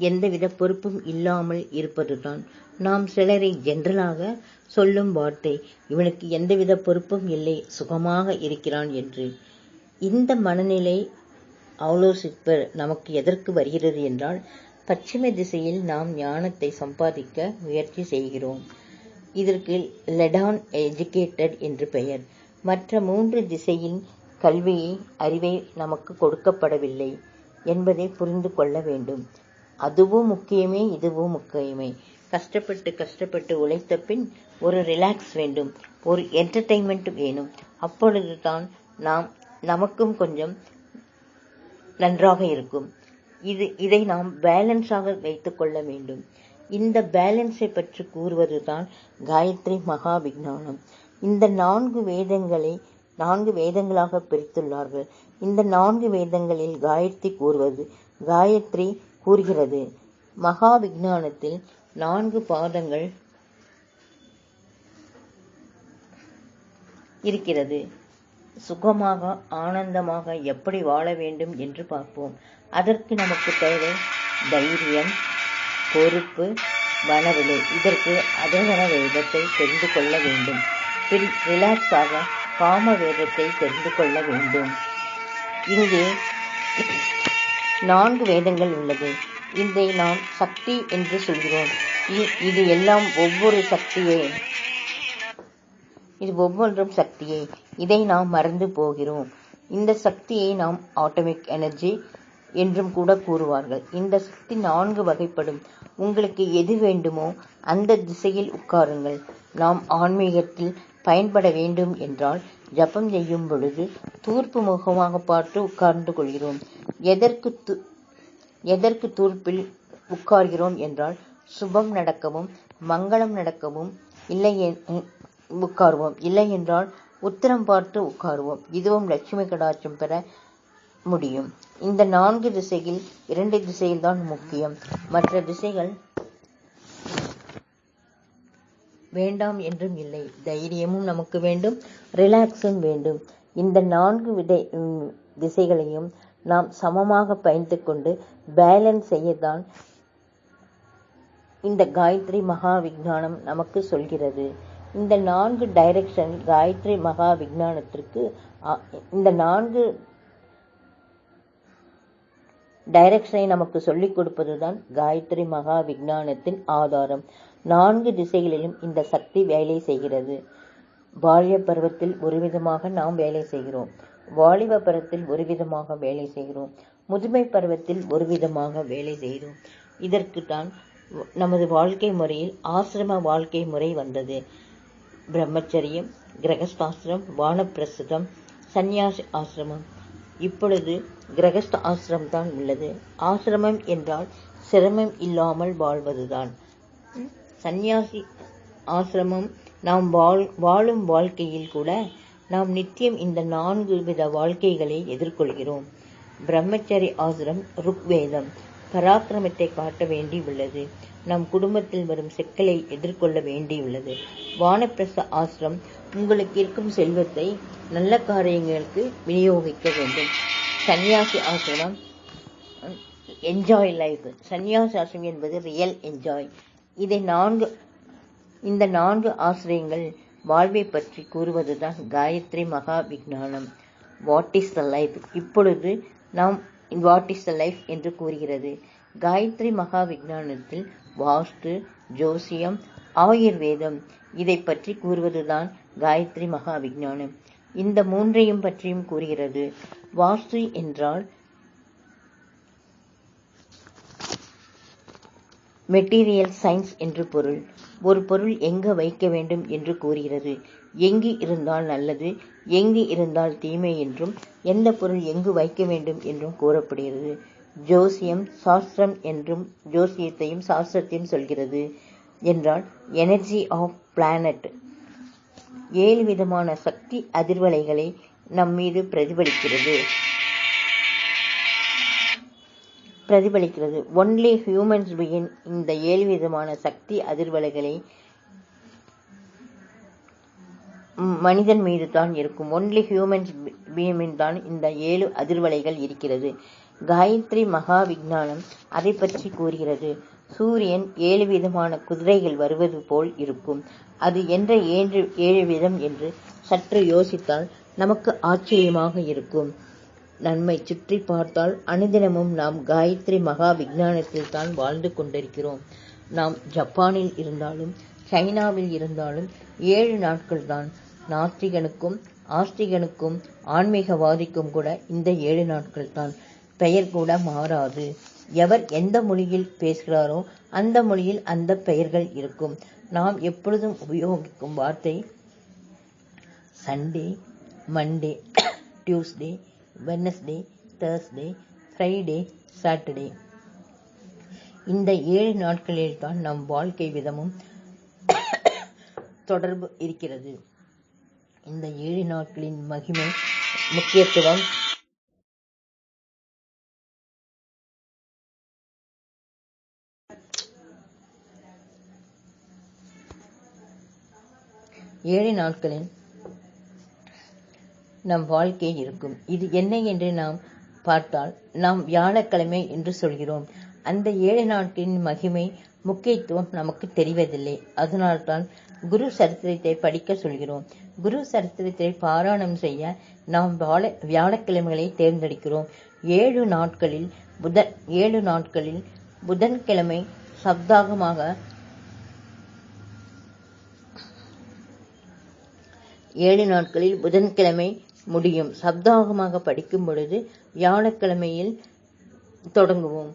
எந்தவித பொறுப்பும் இல்லாமல் இருப்பதுதான். நாம் சிலரை ஜெனரலாக சொல்லும் வார்த்தை, இவனுக்கு எந்தவித பொறுப்பும் இல்லை, சுகமாக இருக்கிறான் என்று. இந்த மனநிலை ஆலோசிப்பர் நமக்கு எதற்கு வருகிறது என்றால், பச்சிமை திசையில் நாம் ஞானத்தை சம்பாதிக்க முயற்சி செய்கிறோம். இதற்கு லெடான் எஜுகேட்டட் என்று பெயர். மற்ற 3 திசையின் கல்வியை, அறிவை நமக்கு கொடுக்கப்படவில்லை என்பதை புரிந்து கொள்ள வேண்டும். அதுவும் முக்கியமே, இதுவும் முக்கியமே. கஷ்டப்பட்டு உழைத்த பின் ஒரு ரிலாக்ஸ் வேண்டும், ஒரு என்டர்டெயின்மெண்ட் வேணும். அப்பொழுதுதான் நமக்கும் கொஞ்சம் நன்றாக இருக்கும். இதை நாம் பேலன்ஸாக வைத்துக் கொள்ள வேண்டும். இந்த பேலன்ஸை பற்றி கூறுவதுதான் காயத்ரி மகா விஞ்ஞானம். இந்த 4 வேதங்களை 4 வேதங்களாக பிரித்துள்ளார்கள். இந்த 4 வேதங்களில் காயத்ரி கூறுகிறது. மகா விஞ்ஞானத்தில் 4 பாதங்கள் இருக்கிறது. சுகமாக ஆனந்தமாக எப்படி வாழ வேண்டும் என்று பார்ப்போம். அதற்கு நமக்கு தேவை தைரியம், பொறுப்பு, மனவலிமை. இதற்கு அதர்வண வேதத்தை தெரிந்து கொள்ள வேண்டும். ரிலாக்ஸாக காம வேதத்தை தெரிந்து கொள்ள வேண்டும். இங்கே 4 வேதங்கள் உள்ளது. இதை நாம் சக்தி என்று சொல்கிறோம். இது எல்லாம் ஒவ்வொன்றும் சக்தியே. இதை நாம் மறந்து போகிறோம். இந்த சக்தியை நாம் ஆட்டமிக் எனர்ஜி என்றும் கூட கூறுவார்கள். இந்த சக்தி 4 வகைப்படும். உங்களுக்கு எது வேண்டுமோ அந்த திசையில் உட்காருங்கள். நாம் ஆன்மீகத்தில் பயன்பட வேண்டும் என்றால் ஜபம் செய்யும் பொழுது தூர்ப்பு முகமாக பார்த்து உட்கார்ந்து கொள்கிறோம். எதற்கு தூர்ப்பில் உட்கார்கிறோம் என்றால் சுபம் நடக்கவும் மங்களம் நடக்கவும் உட்காருவோம். இல்லை என்றால் உத்தரம் பார்த்து உட்காருவோம். இதுவும் லட்சுமி கடாட்சம் பெற முடியும். இந்த 4 திசையில் 2 திசையில் தான் முக்கியம். மற்ற திசைகள் வேண்டாம் என்றும் இல்லை. தைரியமும் நமக்கு வேண்டும், ரிலாக்ஸும் வேண்டும். இந்த 4 திசைகளையும் நாம் சமமாக பயந்து கொண்டு பேலன்ஸ் செய்யத்தான் இந்த காயத்ரி மகா விஞ்ஞானம் நமக்கு சொல்கிறது. இந்த 4 டைரக்ஷன் காயத்ரி மகா விஞ்ஞானத்திற்கு இந்த 4 டைரக்ஷனை நமக்கு சொல்லிக் கொடுப்பதுதான் காயத்ரி மகா விஞ்ஞானத்தின் ஆதாரம். 4 திசைகளிலும் இந்த சக்தி வேலை செய்கிறது. பால்ய பருவத்தில் ஒரு விதமாக நாம் வேலை செய்கிறோம். வாலிப பருவத்தில் ஒரு விதமாக வேலை செய்கிறோம். முதுமை பருவத்தில் ஒரு விதமாக வேலை செய்கிறோம். இதற்குத்தான் நமது வாழ்க்கை முறையில் ஆசிரம வாழ்க்கை முறை வந்தது. பிரம்மச்சரியம், கிரகஸ்தாசிரம், வானப்பிரஸ்தம், சந்நியாசி ஆசிரமம். இப்பொழுது கிரகஸ்த ஆசிரமம் தான் உள்ளது. ஆசிரமம் என்றால் சிரமம் இல்லாமல் வாழ்வதுதான். சந்நியாசி ஆசிரமம் நாம் வாழும் வாழ்க்கையில் கூட நாம் நித்தியம் இந்த 4 வித வாழ்க்கைகளை எதிர்கொள்கிறோம். பிரம்மச்சரி ஆசிரம் ருக்வேதம், பராக்கிரமத்தை காட்ட வேண்டியுள்ளது. நம் குடும்பத்தில் வரும் சிக்கலை எதிர்கொள்ள வேண்டியுள்ளது. வானப்பிரஸ்த ஆசிரம் உங்களுக்கு இருக்கும் செல்வத்தை நல்ல காரியங்களுக்கு விநியோகிக்க வேண்டும். சன்னியாசி ஆசிரமம் என்ஜாய் லைஃப். சன்னியாசி ஆசிரமம் என்பது ரியல் என்ஜாய். இந்த 4 ஆசிரியங்கள் வாழ்வை பற்றி கூறுவதுதான் காயத்ரி மகா விஞ்ஞானம். What is the life? இப்பொழுது நாம் வாட் இஸ் த லைஃப் என்று கூறுகிறது. காயத்ரி மகா விஞ்ஞானத்தில் வாஸ்து, ஜோசியம், ஆயுர்வேதம் இதை பற்றி கூறுவதுதான் காயத்ரி மகா விஞ்ஞானம். இந்த 3ஐயும் பற்றியும் கூறுகிறது. வாஸ்து என்றால் மெட்டீரியல் சயின்ஸ் என்று பொருள். ஒரு பொருள் எங்கு வைக்க வேண்டும் என்று கூறுகிறது. எங்கு இருந்தால் நல்லது, எங்கு இருந்தால் தீமை என்றும், எந்த பொருள் எங்கு வைக்க வேண்டும் என்றும் கூறப்படுகிறது. ஜோசியம் சாஸ்திரம் என்றும் ஜோசியத்தையும் சாஸ்திரத்தையும் சொல்கிறது. என்றால் எனர்ஜி ஆஃப் பிளானட் 7 விதமான சக்தி அதிர்வலைகளை நம் மீது பிரதிபலிக்கிறது. ஒன்லி ஹியூமன்ஸ் பீயிங் இந்த 7 விதமான சக்தி அதிர்வலைகளை மனிதன் மீது தான் இருக்கும். ஒன்லி ஹியூமன்ஸ் பீயிங் தான் இந்த 7 அதிர்வலைகள் இருக்கிறது. காயத்ரி மகா விஞ்ஞானம் அதை பற்றி கூறுகிறது. சூரியன் 7 விதமான குதிரைகள் வருவது போல் இருக்கும். அது என்ற 7 விதம் என்று சற்று யோசித்தால் நமக்கு ஆச்சரியமாக இருக்கும். நம்மை சுற்றி பார்த்தால் அனுதினமும் நாம் காயத்ரி மகா விஞ்ஞானத்தில் தான் வாழ்ந்து கொண்டிருக்கிறோம். நாம் ஜப்பானில் இருந்தாலும் சைனாவில் இருந்தாலும் 7 நாட்கள் தான். நாஸ்திகனுக்கும் ஆஸ்திகனுக்கும் ஆன்மீகவாதிக்கும் கூட இந்த 7 நாட்கள் தான். பெயர் கூட மாறாது. எவர் எந்த மொழியில் பேசுகிறாரோ அந்த மொழியில் அந்த பெயர்கள் இருக்கும். நாம் எப்பொழுதும் உபயோகிக்கும் வார்த்தை Sunday, Monday, Tuesday, Wednesday, Thursday, Friday, Saturday. இந்த 7 நாட்களில் தான் நம் வாழ்க்கை விதமும் தொடர்பு இருக்கிறது. இந்த 7 நாட்களின் மகிமை, முக்கியத்துவம் ஏழு நாட்களில் நம் வாழ்க்கை இருக்கும். இது என்ன என்று நாம் பார்த்தால் நாம் வியாழக்கிழமை என்று சொல்கிறோம். அந்த 7 நாட்களின் மகிமை, முக்கியத்துவம் நமக்கு தெரிவதில்லை. அதனால்தான் குரு சரித்திரத்தை படிக்க சொல்கிறோம். குரு சரித்திரத்தை பாராயணம் செய்ய நாம் வியாழக்கிழமைகளை தேர்ந்தெடுக்கிறோம். 7 நாட்களில் புதன்கிழமை சப்தாகமாக 7 நாட்களில் புதன்கிழமை முடியும். சப்தாகமாக படிக்கும் பொழுது வியாழக்கிழமையில் தொடங்குவோம்.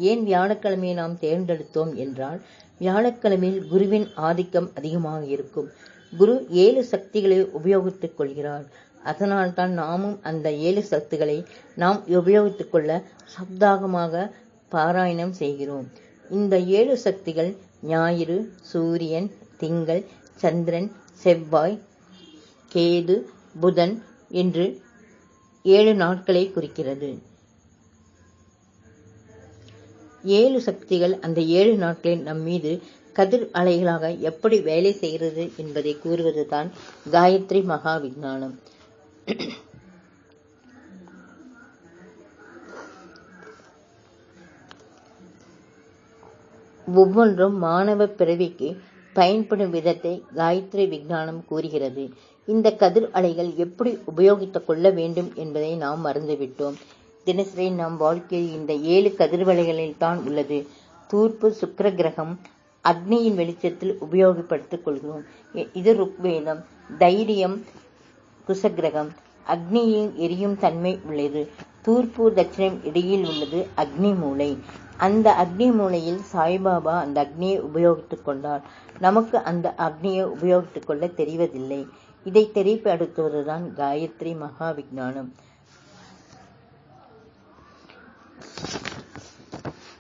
ஏன் வியாழக்கிழமையை நாம் தேர்ந்தெடுத்தோம் என்றால், வியாழக்கிழமையில் குருவின் ஆதிக்கம் அதிகமாக இருக்கும். குரு 7 சக்திகளை உபயோகித்துக் கொள்கிறார். அதனால்தான் நாமும் அந்த 7 சக்திகளை நாம் உபயோகித்துக் கொள்ள சப்தாகமாக பாராயணம் செய்கிறோம். இந்த 7 சக்திகள் ஞாயிறு, சூரியன், திங்கள், சந்திரன், செவ்வாய், கேது, புதன் என்று 7 நாட்களை குறிக்கிறது. 7 சக்திகள் அந்த 7 நாட்களில் நம் மீது கதிர் அலைகளாக எப்படி வேலை செய்கிறது என்பதை கூறுவதுதான் காயத்ரி மகா விஞ்ஞானம். ஒவ்வொன்றும் மாணவ பிறவிக்கு பயன்படும் விதத்தை காயத்ரி விஞ்ஞானம் கூறுகிறது. இந்த கதிர் அலைகள் எப்படி உபயோகித்துக் கொள்ள வேண்டும் என்பதை நாம் மறந்துவிட்டோம். தினசரி நம் வாழ்க்கையில் இந்த 7 கதிர்வலைகளில் தான் உள்ளது. தூர்ப்பு சுக்கிர கிரகம் அக்னியின் வெளிச்சத்தில் உபயோகப்படுத்திக் கொள்கிறோம். இது ருக்வேதம். தைரியம் குசகிரகம் அக்னியில் எரியும் தன்மை உள்ளது. தூர்ப்பு தட்சிணம் இடையில் உள்ளது அக்னி மூலை. அந்த அக்னி மூலையில் சாய்பாபா அந்த அக்னியை உபயோகித்துக் கொண்டார். நமக்கு அந்த அக்னியை உபயோகித்துக் கொள்ள தெரிவதில்லை. இதை தெரியப்படுத்துவதுதான் காயத்ரி மகா விஞ்ஞானம்.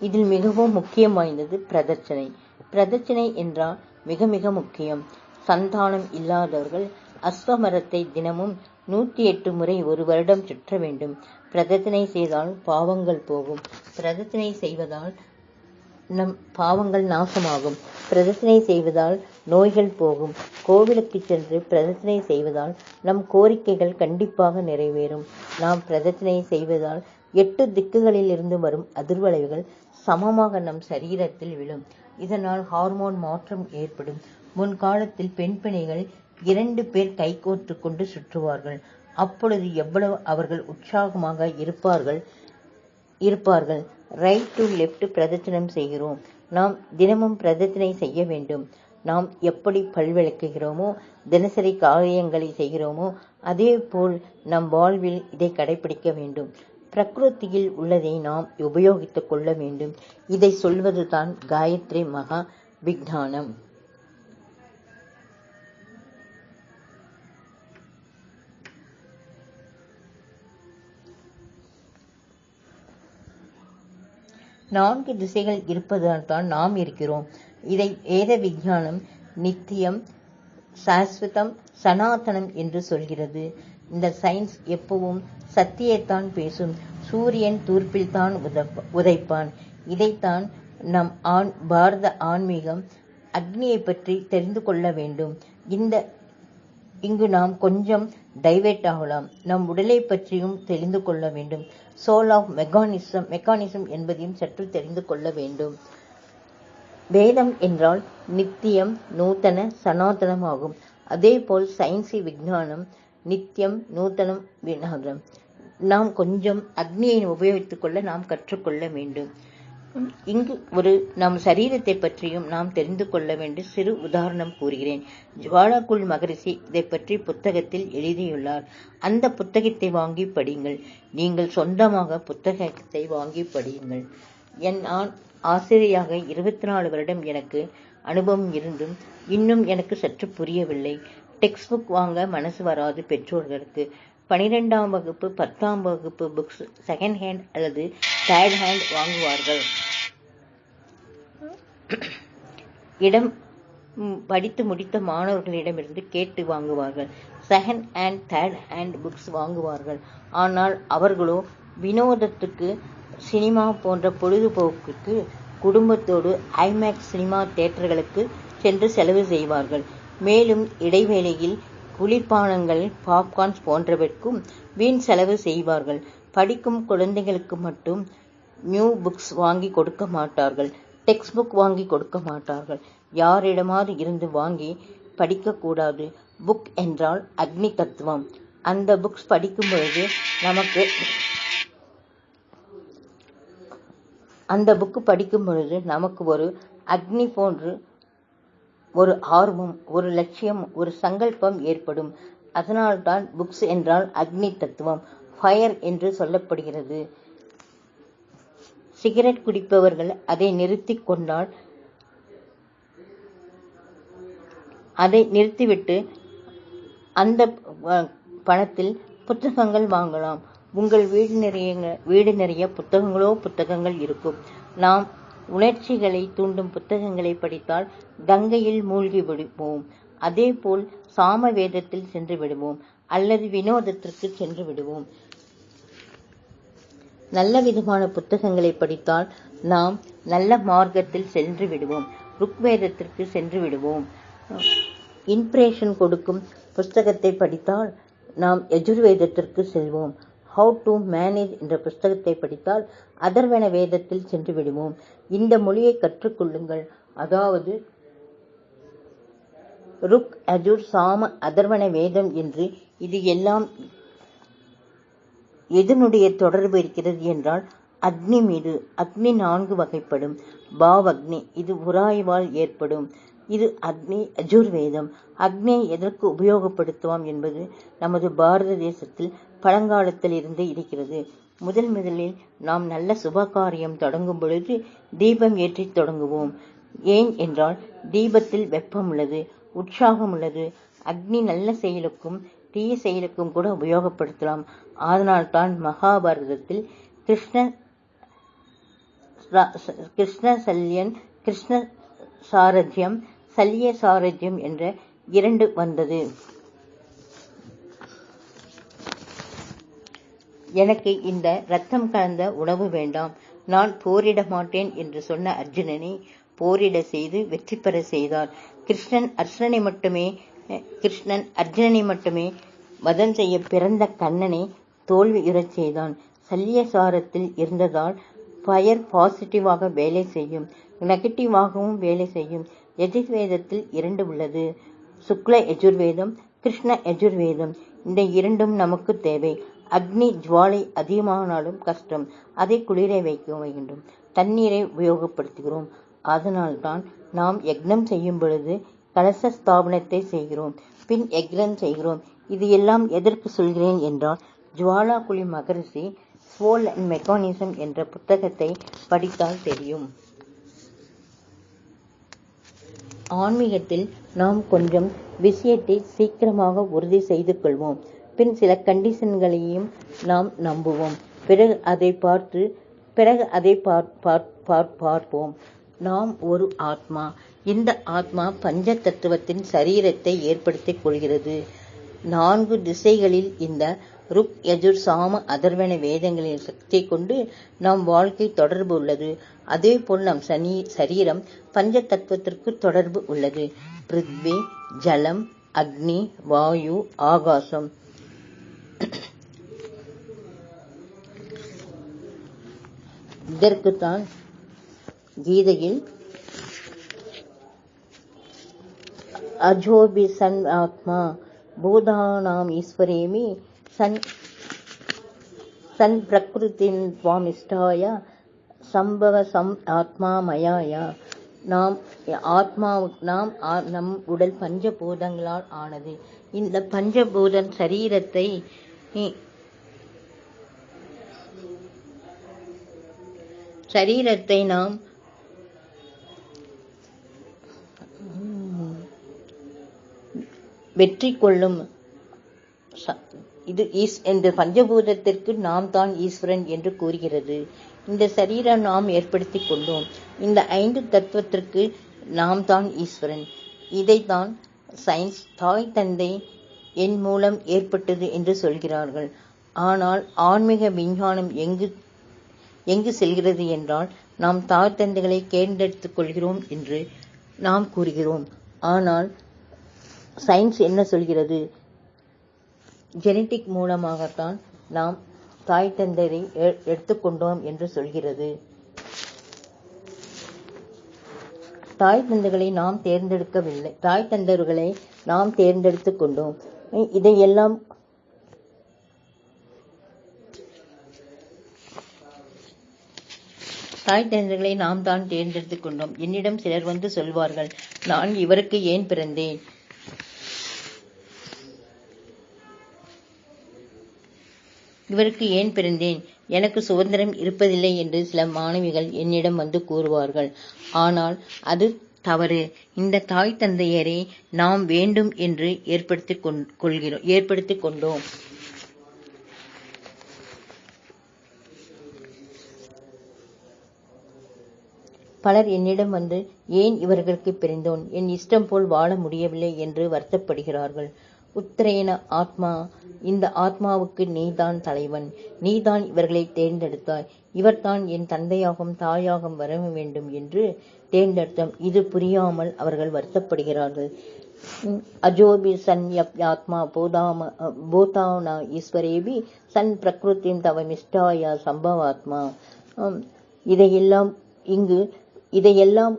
இதில் மிகவும் முக்கியம் வாய்ந்தது பிரதட்சணை. பிரதட்சணை என்றால் மிக மிக முக்கியம். சந்தானம் இல்லாதவர்கள் அஸ்வமரத்தை தினமும் 108 முறை ஒரு வருடம் சுற்ற வேண்டும். பிரதட்சணை செய்தால் பாவங்கள் போகும். பிரதட்சணை செய்வதால் நம் பாவங்கள் நாசமாகும். பிரதட்சணை செய்வதால் நோய்கள் போகும். கோவிலுக்கு சென்று பிரதட்சணை செய்வதால் நம் கோரிக்கைகள் கண்டிப்பாக நிறைவேறும். நாம் பிரதட்சணை செய்வதால் 8 திக்குகளில் இருந்து வரும் அதிர்வலைகள் சமமாக நம் சரீரத்தில் விழும். இதனால் ஹார்மோன் மாற்றம் ஏற்படும். முன்காலத்தில் பெண் பிள்ளைகள் 2 பேர் கைகோர்த்து கொண்டு சுற்றுவார்கள். அப்பொழுது எவ்வளவு அவர்கள் உற்சாகமாக இருப்பார்கள். ரைட் டு லெஃப்ட் பிரதட்சணம் செய்கிறோம். நாம் தினமும் பிரதட்சணை செய்ய வேண்டும். நாம் எப்படி பல்விளக்குகிறோமோ, தினசரி காரியங்களை செய்கிறோமோ, அதே போல் நம் வாழ்வில் இதை கடைபிடிக்க வேண்டும். பிரகிருதியில் உள்ளதை நாம் உபயோகித்துக் கொள்ள வேண்டும். இதை சொல்வதுதான் காயத்ரி மகா விஞ்ஞானம். நான்கு திசைகள் இருப்பதால் தான் நாம் இருக்கிறோம். இதை வேத விஞ்ஞானம் நித்தியம், சாஸ்வதம், சனாதனம் என்று சொல்கிறது. இந்த சயின்ஸ் எப்பவும் சத்தியத்தான் பேசும். சூரியன் தூர்ப்பில் தான் உதைப்பான். இதைத்தான் நம் பாரத ஆன்மீகம் அக்னியை பற்றி தெரிந்து கொள்ள வேண்டும். இங்கு நாம் கொஞ்சம் டைவர்ட் ஆகலாம். நம் உடலை பற்றியும் தெரிந்து கொள்ள வேண்டும். சோல் ஆஃப் மெக்கானிசம் என்பதையும் சற்று தெரிந்து கொள்ள வேண்டும். வேதம் என்றால் நித்தியம், நூத்தன, சனாதனமாகும். அதேபோல் சயின்சி விஞ்ஞானம் நித்தியம், நூத்தனம், விநாதம். நாம் கொஞ்சம் அக்னியை உபயோகித்துக் கொள்ள நாம் கற்றுக்கொள்ள வேண்டும். இங்கு நம் சரீரத்தை பற்றியும் நாம் தெரிந்து கொள்ள வேண்டிய சிறு உதாரணம் கூறுகிறேன். ஜுவாலாகுல் மகரிஷி இதை பற்றி புத்தகத்தில் எழுதியுள்ளார். அந்த புத்தகத்தை வாங்கி படியுங்கள். நீங்கள் சொந்தமாக புத்தகத்தை வாங்கி படியுங்கள். நான் ஆசிரியராக 24 வருடம் எனக்கு அனுபவம் இருந்தும் இன்னும் எனக்கு சற்று புரியவில்லை. டெக்ஸ்ட் புக் வாங்க மனசு வராது பெற்றோர்களுக்கு. 12ஆம் வகுப்பு 10ஆம் வகுப்பு புக்ஸ் செகண்ட் ஹேண்ட் அல்லது தேர்ட் ஹேண்ட் வாங்குவார்கள். படித்து முடித்த மாணவர்களிடமிருந்து கேட்டு வாங்குவார்கள். Second hand, third hand books வாங்குவார்கள். ஆனால் அவர்களோ வினோதத்துக்கு, சினிமா போன்ற பொழுதுபோக்குக்கு குடும்பத்தோடு ஐமேக்ஸ் சினிமா தியேட்டர்களுக்கு சென்று செலவு செய்வார்கள். மேலும் இடைவேளையில் குளிர்பானங்கள், பாப்கார்ன்ஸ் போன்றவற்றுக்கும் வீண் செலவு செய்வார்கள். படிக்கும் குழந்தைகளுக்கு மட்டும் நியூ புக்ஸ் வாங்கி கொடுக்க மாட்டார்கள். டெக்ஸ்ட் புக் வாங்கி கொடுக்க மாட்டார்கள். யாரிடமாவது இருந்து வாங்கி படிக்கக்கூடாது. புக் என்றால் அக்னி தத்துவம். அந்த புக்ஸ் படிக்கும் பொழுது நமக்கு ஒரு அக்னி போன்று ஒரு ஆர்வம், ஒரு லட்சியம், ஒரு சங்கல்பம் ஏற்படும். அதனால்தான் புக்ஸ் என்றால் அக்னி தத்துவம், ஃபயர் என்று சொல்லப்படுகிறது. சிகரெட் குடிப்பவர்கள் அதை நிறுத்திவிட்டு அந்த பணத்தில் புத்தகங்கள் வாங்கலாம். உங்கள் வீடு நிறைய புத்தகங்கள் இருக்கும். நாம் உணர்ச்சிகளை தூண்டும் புத்தகங்களை படித்தால் கங்கையில் மூழ்கி விடுவோம். அதேபோல் சாம வேதத்தில் சென்று விடுவோம் அல்லது வினோதத்திற்கு சென்று விடுவோம். நல்ல விதமான புத்தகங்களை படித்தால் நாம் நல்ல மார்க்கத்தில் சென்று விடுவோம். ருக்வேதத்திற்கு சென்று விடுவோம். இன்ஸ்பிரேஷன் கொடுக்கும் புஸ்தகத்தை படித்தால் நாம் யஜுர்வேதத்திற்கு செல்வோம். ஹவு டு மேனேஜ் என்ற புஸ்தகத்தை படித்தால் அதர்வண வேதத்தில் சென்று விடுவோம். இந்த மொழியை கற்றுக்கொள்ளுங்கள். அதாவது ருக், அஜுர், சாம, அதர்வண வேதம் என்று இது எல்லாம் எதனுடைய தொடர்பு இருக்கிறது என்றால் அக்னி மீது. அக்னி 4 வகைப்படும். பாவக்னி, இது உராய்வால் ஏற்படும். இது அக்னி அஜுர்வேதம். அக்னியை எதற்கு உபயோகப்படுத்துவோம் என்பது நமது பாரத தேசத்தில் பழங்காலத்தில் இருந்து இருக்கிறது. முதலில் நாம் நல்ல சுபகாரியம் தொடங்கும் பொழுது தீபம் ஏற்றி தொடங்குவோம். ஏன் என்றால் தீபத்தில் வெப்பம் உள்ளது, உற்சாகம் உள்ளது. அக்னி நல்ல செயலுக்கும் தீய செயலுக்கும் கூட உபயோகப்படுத்தலாம். அதனால்தான் மகாபாரதத்தில் கிருஷ்ண சாரஜ்யம், சல்ய சாரஜ்யம் என்ற 2 வந்தது. எனக்கு இந்த ரத்தம் கலந்த உணவு வேண்டாம், நான் போரிட மாட்டேன் என்று சொன்ன அர்ஜுனனை போரிட செய்து வெற்றி பெற செய்தார். கிருஷ்ணன் அர்ஜுனனை மட்டுமே வதம் செய்ய பிறந்த கண்ணனை தோல்வியுறச் செய்தான். சல்யசாரத்தில் இருந்ததால் ஃபயர் பாசிட்டிவாக வேலை செய்யும், நெகட்டிவாகவும் வேலை செய்யும். யஜுர்வேதத்தில் 2 உள்ளது. சுக்ல யஜுர்வேதம், கிருஷ்ண யஜுர்வேதம். இந்த 2ம் நமக்கு தேவை. அக்னி ஜுவாலை அதிகமானாலும் கஷ்டம். அதை குளிர வைக்க வேண்டும். தண்ணீரை உபயோகப்படுத்துகிறோம். அதனால்தான் நாம் யக்னம் செய்யும் பொழுது கலச ஸ்தாபனத்தை செய்கிறோம், பின் யக்னம் செய்கிறோம். இது எல்லாம் எதற்கு சொல்கிறேன் என்றால் ஜுவாலாகுலி மகரிஷி சோல் அண்ட் மெக்கானிசம் என்ற புத்தகத்தை படித்தால் தெரியும். ஆன்மீகத்தில் நாம் கொஞ்சம் விஷயத்தை சீக்கிரமாக உறுதி செய்து கொள்வோம். பின் சில கண்டிஷன்களையும் நாம் நம்புவோம். பிறகு அதை பார்ப்போம். நாம் ஒரு ஆத்மா. இந்த ஆத்மா பஞ்ச தத்துவத்தின் சரீரத்தை ஏற்படுத்திக் கொள்கிறது. 4 திசைகளில் இந்த ருக், யஜுர், சாம, அதர்வண வேதங்களின் சக்தியை கொண்டு நம் வாழ்க்கை தொடர்பு உள்ளது. அதேபோல் நம் சரீரம் பஞ்ச தத்துவத்திற்கு தொடர்பு உள்ளது. பிருத்வி, ஜலம், அக்னி, வாயு, ஆகாசம். இதற்குத்தான் கீதையில் அஜோபி சன் ஆத்மா பூதானாம் ஈஸ்வரேமி சன் பிரகிருதின் துவாமிஷ்டாய சம்பவ சம் ஆத்மா மயாயா. நம் உடல் பஞ்சபூதங்களால் ஆனது. இந்த பஞ்சபூதன் சரீரத்தை நாம் வெற்றி கொள்ளும் இந்த பஞ்சபூதத்திற்கு நாம் தான் ஈஸ்வரன் என்று கூறுகிறது. இந்த சரீரம் நாம் ஏற்படுத்தி கொண்டோம். இந்த 5 தத்துவத்திற்கு நாம் தான் ஈஸ்வரன். இதைத்தான் சயின்ஸ் தாய் தந்தை என் மூலம் ஏற்பட்டது என்று சொல்கிறார்கள். ஆனால் ஆன்மீக விஞ்ஞானம் எங்கு செல்கிறது என்றால், நாம் தாய் தந்தைகளை தேர்ந்தெடுத்துக் கொள்கிறோம் என்று நாம் கூறுகிறோம். ஆனால் சயின்ஸ் என்ன சொல்கிறது? ஜெனட்டிக் மூலமாகத்தான் நாம் தாய் தந்தையை எடுத்துக்கொண்டோம் என்று சொல்கிறது. தாய் தந்தைகளை நாம் தேர்ந்தெடுக்கவில்லை, தாய் தந்தையர்களை நாம் தேர்ந்தெடுத்துக் கொண்டோம். இதையெல்லாம் தாய் தந்தைகளை நாம் தான் தேர்ந்தெடுத்துக் கொண்டோம். என்னிடம் சிலர் வந்து சொல்வார்கள், நான் இவருக்கு ஏன் பிறந்தேன், எனக்கு சுதந்திரம் இருப்பதில்லை என்று சில மாணவிகள் என்னிடம் வந்து கூறுவார்கள். ஆனால் அது தவறு. இந்த தாய் தந்தையரை நாம் வேண்டும் என்று ஏற்படுத்திக் கொண்டோம். பலர் என்னிடம் வந்து, ஏன் இவர்களுக்கு பிறந்தோன், என் இஷ்டம் போல் வாழ முடியவில்லை என்று வருத்தப்படுகிறார்கள். உத்தரேன ஆத்மா, இந்த ஆத்மாவுக்கு நீதான் தலைவன், நீதான் இவர்களை தேர்ந்தெடுத்தாய், இவர்தான் என் தந்தையாகவும் தாயாகவும் வர வேண்டும் என்று தேர்ந்தெடுத்தோம். இது புரியாமல் அவர்கள் வருத்தப்படுகிறார்கள். அஜோபி சன் ஆத்மா பூதானா ஈஸ்வரேபி சன் பிரகிருதிம் தவமிஷ்டாய சம்பவாத்மா. இதையெல்லாம்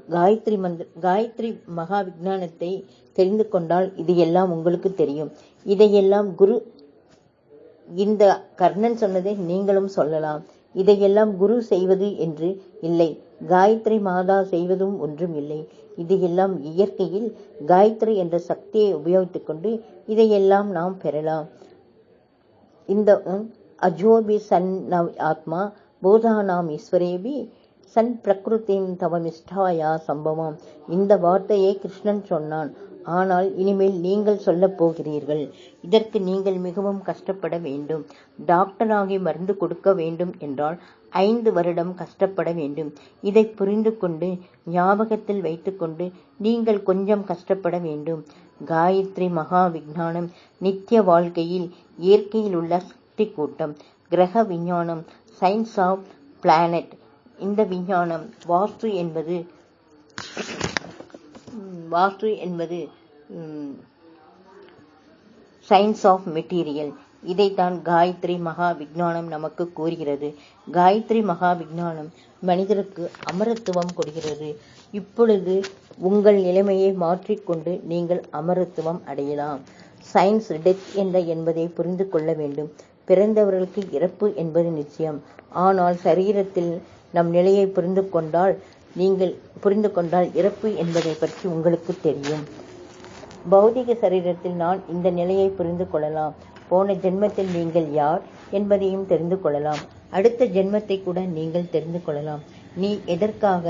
காயத்ரி மகா விஞ்ஞானத்தை தெரிந்து கொண்டால் இது எல்லாம் உங்களுக்கு தெரியும். இதையெல்லாம் இந்த கர்ணன் சொன்னதை நீங்களும் சொல்லலாம். இதையெல்லாம் குரு செய்வது என்று இல்லை, காயத்ரி மாதா செய்வதும் ஒன்றும் இல்லை. இதையெல்லாம் இயற்கையில் காயத்ரி என்ற சக்தியை உபயோகித்துக் கொண்டு இதையெல்லாம் நாம் பெறலாம். இந்த அஜோபி சன் ஆத்மா பூதானாம் ஈஸ்வரேபி சன் பிரகிருதிம் தவமிஷ்டாயா சம்பவம். இந்த வார்த்தையை கிருஷ்ணன் சொன்னான். ஆனால் இனிமேல் நீங்கள் சொல்லப் போகிறீர்கள். இதற்கு நீங்கள் மிகவும் கஷ்டப்பட வேண்டும். டாக்டராகி மருந்து கொடுக்க வேண்டும் என்றால் 5 வருடம் கஷ்டப்பட வேண்டும். இதை புரிந்து கொண்டு ஞாபகத்தில் வைத்துக்கொண்டு நீங்கள் கொஞ்சம் கஷ்டப்பட வேண்டும். காயத்ரி மகா விஞ்ஞானம் நித்திய வாழ்க்கையில் இயற்கையில் உள்ள சக்தி கூட்டம், கிரக விஞ்ஞானம், சயின்ஸ் ஆஃப் பிளானட். இந்த விஞ்ஞானம் வாஸ்து என்பது சயின்ஸ் ஆஃப் மெட்டீரியல். இதைத்தான் காயத்ரி மகா விஞ்ஞானம் நமக்கு கூறுகிறது. காயத்ரி மகா விஞ்ஞானம் மனிதருக்கு அமரத்துவம் கொடுக்கிறது. இப்பொழுது உங்கள் நிலைமையை மாற்றிக்கொண்டு நீங்கள் அமரத்துவம் அடையலாம். சயின்ஸ் டெத் என்பதை புரிந்து கொள்ள வேண்டும். பிறந்தவர்களுக்கு இறப்பு என்பது நிச்சயம். ஆனால் சரீரத்தில் நம் நிலையை புரிந்து கொண்டால் இறப்பு என்பதை பற்றி உங்களுக்கு தெரியும். பௌதிக சரீரத்தில் நான் இந்த நிலையை புரிந்து கொள்ளலாம். போன ஜென்மத்தில் நீங்கள் யார் என்பதையும் தெரிந்து கொள்ளலாம். அடுத்த ஜென்மத்தை கூட நீங்கள் தெரிந்து கொள்ளலாம். நீ எதற்காக,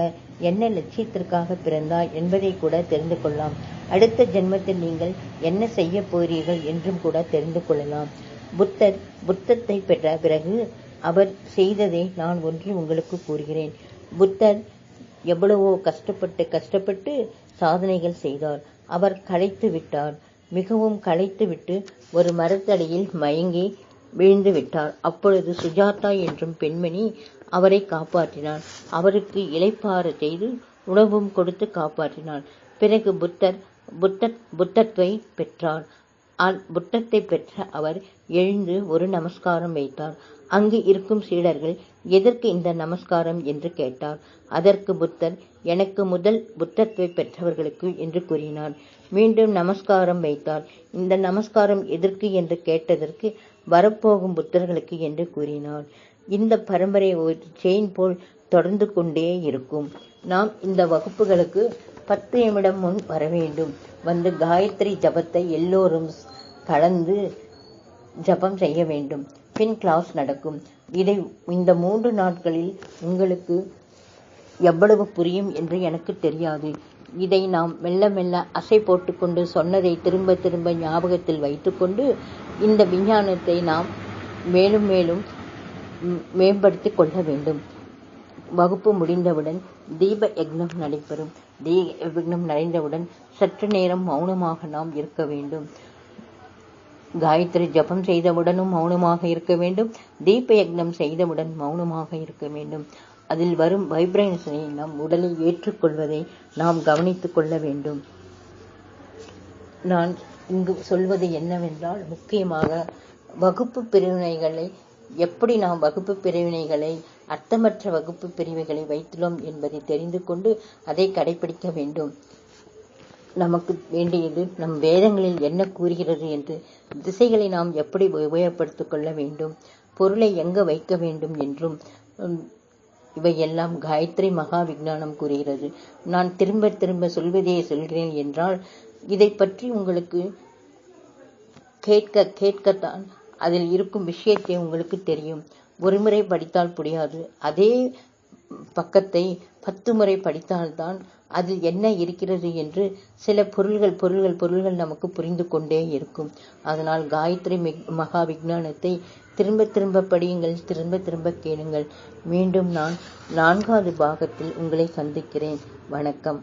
என்ன லட்சியத்திற்காக பிறந்தாய் என்பதை கூட தெரிந்து கொள்ளலாம். அடுத்த ஜென்மத்தில் நீங்கள் என்ன செய்ய போகிறீர்கள் என்றும் கூட தெரிந்து கொள்ளலாம். புத்தத்தை பெற்ற பிறகு அவர் செய்ததை நான் ஒன்று உங்களுக்கு கூறுகிறேன். புத்தர் எவ்வளவோ கஷ்டப்பட்டு சாதனைகள் செய்தார். அவர் களைத்து விட்டார். மிகவும் களைத்து விட்டு ஒரு மரத்தடியில் மயங்கி வீழ்ந்து விட்டார். அப்பொழுது சுஜாதா என்றும் பெண்மணி அவரை காப்பாற்றினார். அவருக்கு இளைப்பாற செய்து உணவும் கொடுத்து காப்பாற்றினார். பிறகு புத்தர் புத்தத்தை பெற்றார். புத்தத்தை பெற்ற அவர் எழுந்து ஒரு நமஸ்காரம் வைத்தார். அங்கு இருக்கும் சீடர்கள், எதற்கு இந்த நமஸ்காரம் என்று கேட்டார். அதற்கு புத்தர், எனக்கு முதல் புத்தத்தை பெற்றவர்களுக்கு என்று கூறினார். மீண்டும் நமஸ்காரம் வைத்தார். இந்த நமஸ்காரம் எதற்கு என்று கேட்டதற்கு, வரப்போகும் புத்தர்களுக்கு என்று கூறினார். இந்த பரம்பரை ஒரு செயின் போல் தொடர்ந்து கொண்டே இருக்கும். நாம் இந்த வகுப்புகளுக்கு 10 நிமிடம் முன் வர வேண்டும். வந்து காயத்ரி ஜபத்தை எல்லோரும் கலந்து ஜபம் செய்ய வேண்டும். பின் கிளாஸ் நடக்கும். இந்த 3 நாட்களில் உங்களுக்கு எவ்வளவு புரியும் என்று எனக்கு தெரியாது. இதை நாம் மெல்ல மெல்ல அசை போட்டுக்கொண்டு சொன்னதை திரும்ப திரும்ப ஞாபகத்தில் வைத்துக்கொண்டு இந்த விஞ்ஞானத்தை நாம் மேலும் மேலும் மேம்படுத்திக் கொள்ள வேண்டும். வகுப்பு முடிந்தவுடன் தீப யக்ஞம் நடைபெறும். தீப யக்ஞம் நிறைந்தவுடன் சற்று நேரம் மௌனமாக நாம் இருக்க வேண்டும். காயத்ரி ஜபம் செய்தவுடனும் மௌனமாக இருக்க வேண்டும். தீப யக்ஞம் செய்தவுடன் மௌனமாக இருக்க வேண்டும். அதில் வரும் வைப்ரேஷனை நம் உடலில் ஏற்றுக்கொள்வதை நாம் கவனித்துக் கொள்ள வேண்டும். நான் இங்கு சொல்வது என்னவென்றால், முக்கியமாக வகுப்பு பிரிவினைகளை எப்படி நாம் வகுப்பு பிரிவினைகளை அர்த்தமற்ற வகுப்பு பிரிவுகளை வைத்துள்ளோம் என்பதை தெரிந்து கொண்டு அதை கடைபிடிக்க வேண்டும். நமக்கு வேண்டியது நம் வேதங்களில் என்ன கூறுகிறது என்று, திசைகளை நாம் எப்படி உபயோகப்படுத்திக் கொள்ள வேண்டும், பொருளை எங்க வைக்க வேண்டும் என்றும் இவையெல்லாம் காயத்ரி மகா விஞ்ஞானம் கூறுகிறது. நான் திரும்ப திரும்ப சொல்வதே சொல்கிறேன் என்றால், இதை பற்றி உங்களுக்கு கேட்கத்தான் அதில் இருக்கும் விஷயத்தை உங்களுக்கு தெரியும். ஒருமுறை படித்தால் புரியாது. அதே பக்கத்தை 10 முறை படித்தால்தான் அதில் என்ன இருக்கிறது என்று சில பொருள்கள் நமக்கு புரிந்து கொண்டே இருக்கும். அதனால் காயத்ரி மகா விஞ்ஞானத்தை திரும்ப திரும்ப படியுங்கள், திரும்ப திரும்ப கேளுங்கள். மீண்டும் நான் 4வது பாகத்தில் உங்களை சந்திக்கிறேன். வணக்கம்.